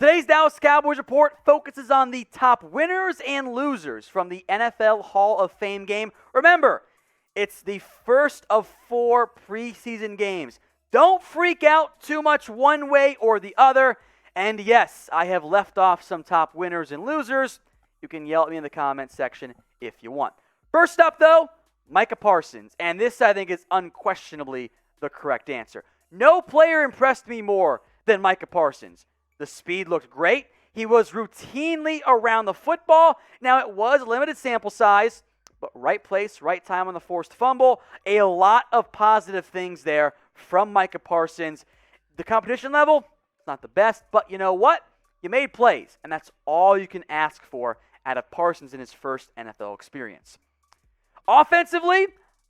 Today's Dallas Cowboys report focuses on the top winners and losers from the NFL Hall of Fame game. Remember, it's the first of 4 preseason games. Don't freak out too much one way or the other. And yes, I have left off some top winners and losers. You can yell at me in the comments section if you want. First up, though, Micah Parsons. And this, I think, is unquestionably the correct answer. No player impressed me more than Micah Parsons. The speed looked great. He was routinely around the football. Now, it was a limited sample size, but right place, right time on the forced fumble. A lot of positive things there from Micah Parsons. The competition level, it's not the best, but you know what? You made plays, and that's all you can ask for out of Parsons in his first NFL experience. Offensively,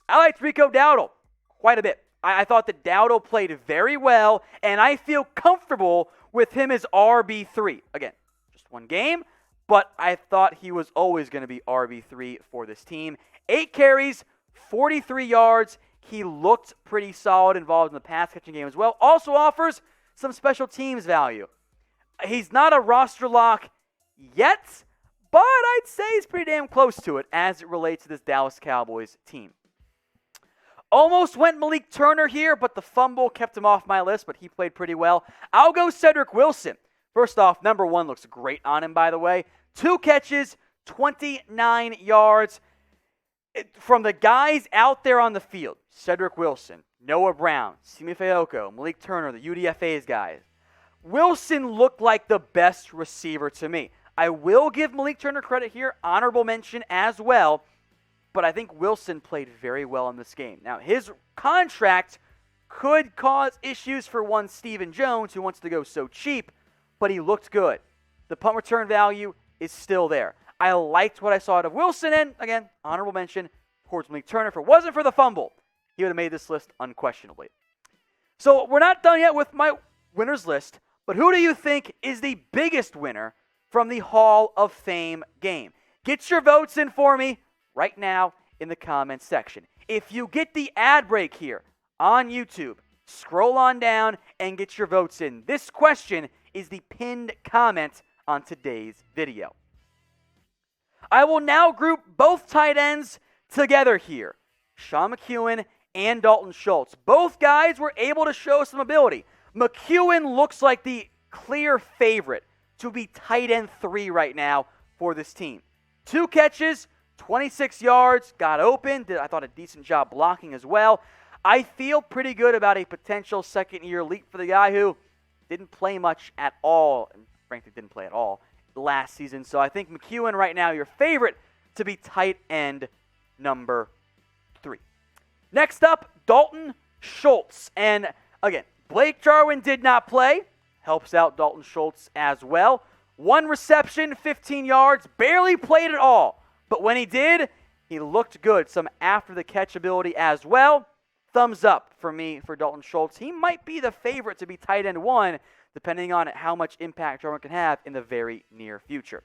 I liked Rico Dowdle quite a bit. I thought that Dowdle played very well, and I feel comfortable with him as RB3. Again, just one game, but I thought he was always going to be RB3 for this team. 8 carries, 43 yards. He looked pretty solid, involved in the pass-catching game as well. Also offers some special teams value. He's not a roster lock yet, but I'd say he's pretty damn close to it as it relates to this Dallas Cowboys team. Almost went Malik Turner here, but the fumble kept him off my list, but he played pretty well. I'll go Cedric Wilson. First off, number 1 looks great on him, by the way. 2 catches, 29 yards. From the guys out there on the field, Cedric Wilson, Noah Brown, Simi Fehoko, Malik Turner, the UDFA's guys, Wilson looked like the best receiver to me. I will give Malik Turner credit here, honorable mention as well, but I think Wilson played very well in this game. Now, his contract could cause issues for one Stephen Jones, who wants to go so cheap, but he looked good. The punt return value is still there. I liked what I saw out of Wilson, and again, honorable mention towards Malik Turner. If it wasn't for the fumble, he would have made this list unquestionably. So we're not done yet with my winners list, but who do you think is the biggest winner from the Hall of Fame game? Get your votes in for me right now in the comments section. If you get the ad break here on YouTube, scroll on down and get your votes in. This question is the pinned comment on today's video. I will now group both tight ends together here. Sean McEwen and Dalton Schultz. Both guys were able to show some ability. McEwen looks like the clear favorite to be tight end 3 right now for this team. 2 catches, 26 yards, got open, did, I thought, a decent job blocking as well. I feel pretty good about a potential second-year leap for the guy who didn't play much at all, and frankly didn't play at all last season. So I think McEwen right now, your favorite to be tight end number 3. Next up, Dalton Schultz. And again, Blake Jarwin did not play. Helps out Dalton Schultz as well. 1 reception, 15 yards, barely played at all. But when he did, he looked good. Some after-the-catch ability as well. Thumbs up for me for Dalton Schultz. He might be the favorite to be tight end 1, depending on how much impact Jarwin can have in the very near future.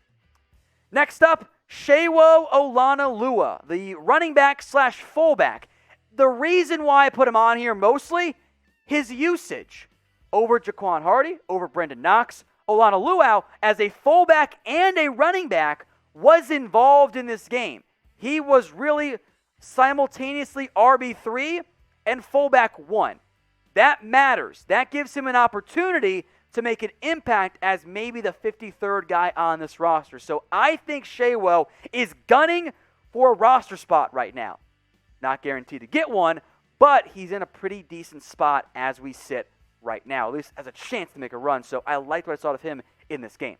Next up, Shewo Olanalua, the running back / fullback. The reason why I put him on here mostly, his usage over Jaquan Hardy, over Brendan Knox. Olanalua, as a fullback and a running back, was involved in this game. He was really simultaneously RB3 and fullback 1. That matters. That gives him an opportunity to make an impact as maybe the 53rd guy on this roster. So I think Shewo is gunning for a roster spot right now. Not guaranteed to get one, but he's in a pretty decent spot as we sit right now. At least has a chance to make a run. So I liked what I saw of him in this game.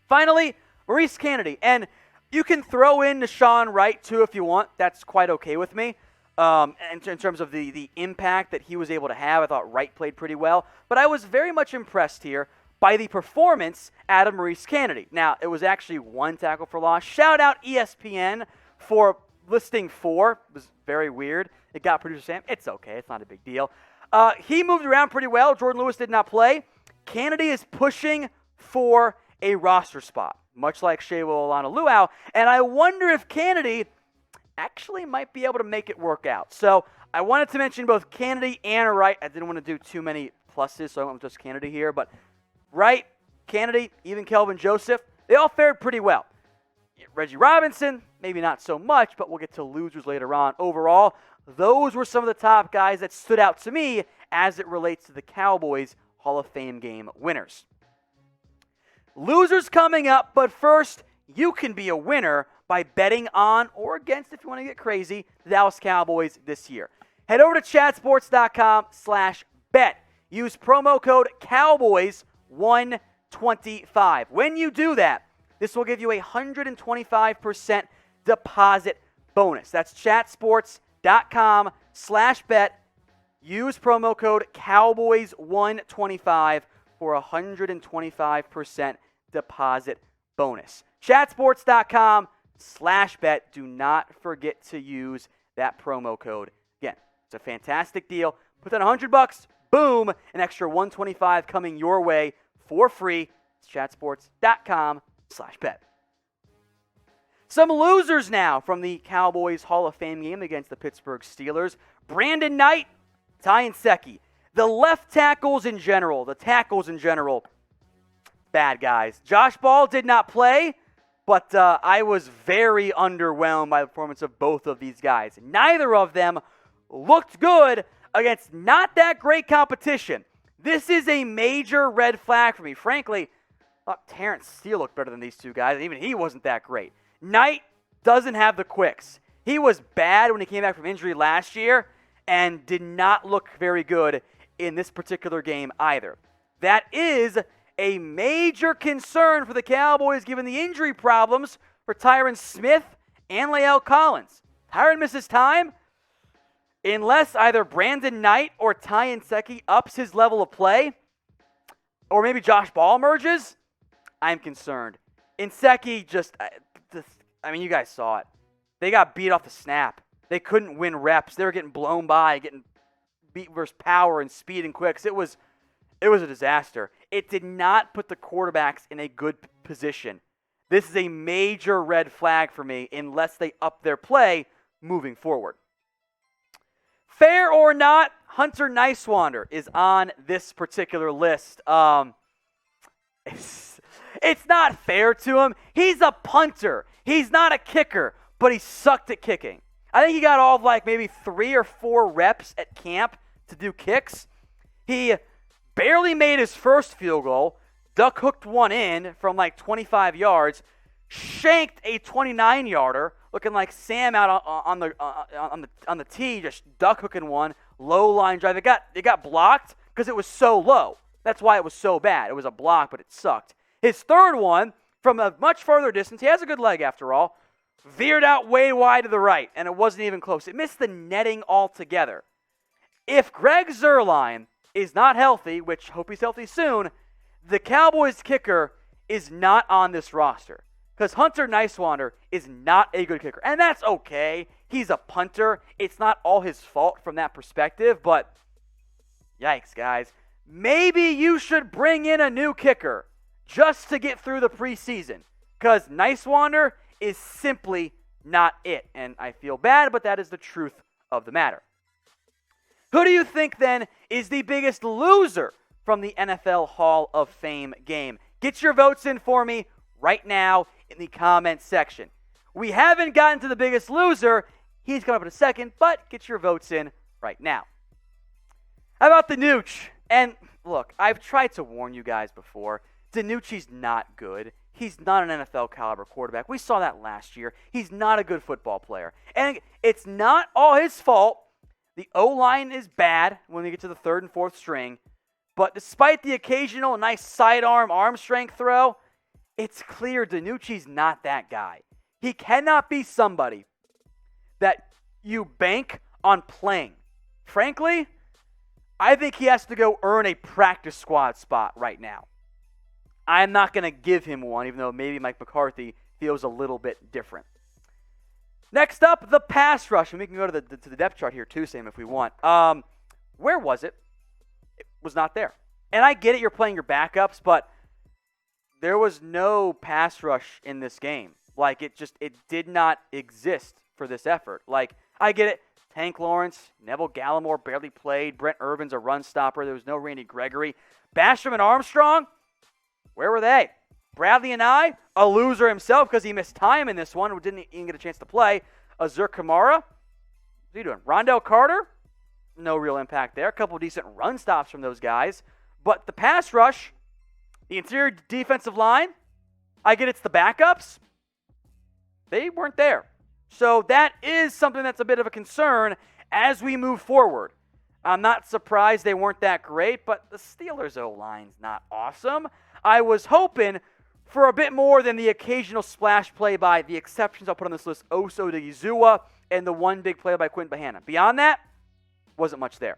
Finally, Maurice Kennedy. And you can throw in Deshaun Wright too if you want. That's quite okay with me. In terms of the impact that he was able to have, I thought Wright played pretty well. But I was very much impressed here by the performance out of Maurice Kennedy. Now, it was actually 1 tackle for loss. Shout out ESPN for listing 4. It was very weird. It got producer Sam. It's okay. It's not a big deal. He moved around pretty well. Jordan Lewis did not play. Kennedy is pushing for a roster spot, much like Shewo Olanalua. And I wonder if Kennedy actually might be able to make it work out. So I wanted to mention both Kennedy and Wright. I didn't want to do too many pluses, so I went with just Kennedy here. But Wright, Kennedy, even Kelvin Joseph, they all fared pretty well. Reggie Robinson, maybe not so much, but we'll get to losers later on. Overall, those were some of the top guys that stood out to me as it relates to the Cowboys Hall of Fame game winners. Losers coming up, but first, you can be a winner by betting on or against, if you want to get crazy, the Dallas Cowboys this year. Head over to chatsports.com/bet. Use promo code Cowboys125. When you do that, this will give you a 125% deposit bonus. That's chatsports.com/bet. Use promo code Cowboys125 for a 125% deposit bonus. Chatsports.com/bet. Do not forget to use that promo code. Again, it's a fantastic deal. Put down $100, boom, an extra 125 coming your way for free. It's chatsports.com/bet. Some losers now from the Cowboys Hall of Fame game against the Pittsburgh Steelers. Brandon Knight, Ty Nsekhe. The left tackles in general, bad guys. Josh Ball did not play, but I was very underwhelmed by the performance of both of these guys. Neither of them looked good against not that great competition. This is a major red flag for me. Frankly, I thought Terrence Steele looked better than these two guys. Even he wasn't that great. Knight doesn't have the quicks. He was bad when he came back from injury last year and did not look very good in this particular game either. That is a major concern for the Cowboys given the injury problems for Tyron Smith and Lael Collins. Tyron misses time. Unless either Brandon Knight or Ty Nsekhe ups his level of play, or maybe Josh Ball emerges, I'm concerned. Nsekhe you guys saw it. They got beat off the snap. They couldn't win reps. They were getting blown by, getting beat versus power and speed and quicks. It was a disaster. It did not put the quarterbacks in a good position. This is a major red flag for me unless they up their play moving forward. Fair or not, Hunter Nicewander is on this particular list. It's not fair to him. He's a punter. He's not a kicker, but he sucked at kicking. I think he got all of maybe 3 or 4 reps at camp to do kicks. He barely made his first field goal, duck hooked one in from 25 yards, shanked a 29-yarder, looking like Sam out on the tee, just duck hooking one, low line drive. It got blocked because it was so low. That's why it was so bad. It was a block, but it sucked. His third one, from a much further distance, he has a good leg after all, veered out way wide to the right, and it wasn't even close. It missed the netting altogether. If Greg Zuerlein is not healthy, which hope he's healthy soon, the Cowboys kicker is not on this roster. Because Hunter Nicewander is not a good kicker. And that's okay. He's a punter. It's not all his fault from that perspective, but yikes, guys. Maybe you should bring in a new kicker just to get through the preseason. Because Nicewander is simply not it. And I feel bad, but that is the truth of the matter. Who do you think, then, is the biggest loser from the NFL Hall of Fame game? Get your votes in for me right now in the comments section. We haven't gotten to the biggest loser. He's coming up in a second, but get your votes in right now. How about DiNucci? And look, I've tried to warn you guys before. DiNucci's not good. He's not an NFL caliber quarterback. We saw that last year. He's not a good football player. And it's not all his fault. The O-line is bad when we get to the third and fourth string. But despite the occasional nice sidearm arm strength throw, it's clear DiNucci's not that guy. He cannot be somebody that you bank on playing. Frankly, I think he has to go earn a practice squad spot right now. I'm not going to give him one, even though maybe Mike McCarthy feels a little bit different. Next up, the pass rush. And we can go to the depth chart here too, Sam, if we want. Where was it? It was not there. And I get it, you're playing your backups, but there was no pass rush in this game. It did not exist for this effort. I get it. Tank Lawrence, Neville Gallimore barely played. Brent Irvin's a run stopper. There was no Randy Gregory. Basham and Armstrong, Where were they? Bradley and I, a loser himself because he missed time in this one, didn't even get a chance to play. Azur Kamara, what's he doing? Rondell Carter, no real impact there. A couple of decent run stops from those guys. But the pass rush, the interior defensive line, I get it's the backups. They weren't there. So that is something that's a bit of a concern as we move forward. I'm not surprised they weren't that great, but the Steelers' O-line's not awesome. I was hoping for a bit more than the occasional splash play by the exceptions I'll put on this list, Oso Odighizuwa, and the one big play by Quinton Bahana. Beyond that, wasn't much there.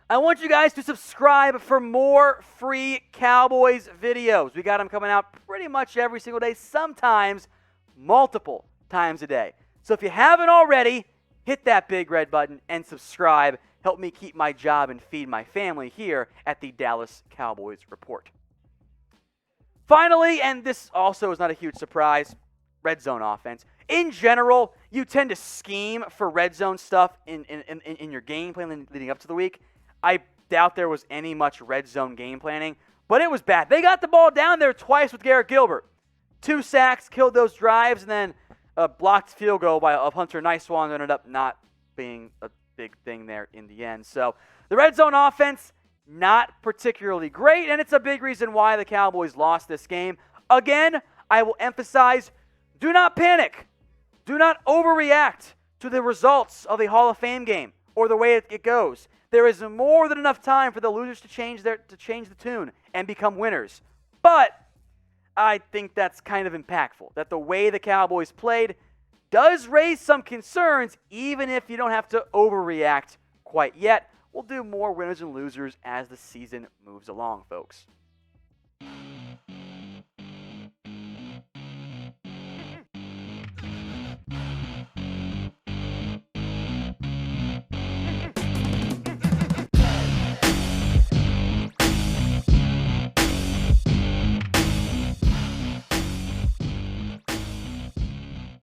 I want you guys to subscribe for more free Cowboys videos. We got them coming out pretty much every single day, sometimes multiple times a day. So if you haven't already, hit that big red button and subscribe. Help me keep my job and feed my family here at the Dallas Cowboys Report. Finally, and this also is not a huge surprise, red zone offense. In general, you tend to scheme for red zone stuff in your game plan leading up to the week. I doubt there was any much red zone game planning, but it was bad. They got the ball down there twice with Garrett Gilbert. 2 sacks, killed those drives, and then a blocked field goal of Hunter Nicewan ended up not being a big thing there in the end. So the red zone offense, not particularly great, and it's a big reason why the Cowboys lost this game. Again, I will emphasize, do not panic. Do not overreact to the results of the Hall of Fame game or the way it goes. There is more than enough time for the losers to change the tune and become winners. But I think that's kind of impactful, that the way the Cowboys played does raise some concerns, even if you don't have to overreact quite yet. We'll do more winners and losers as the season moves along, folks.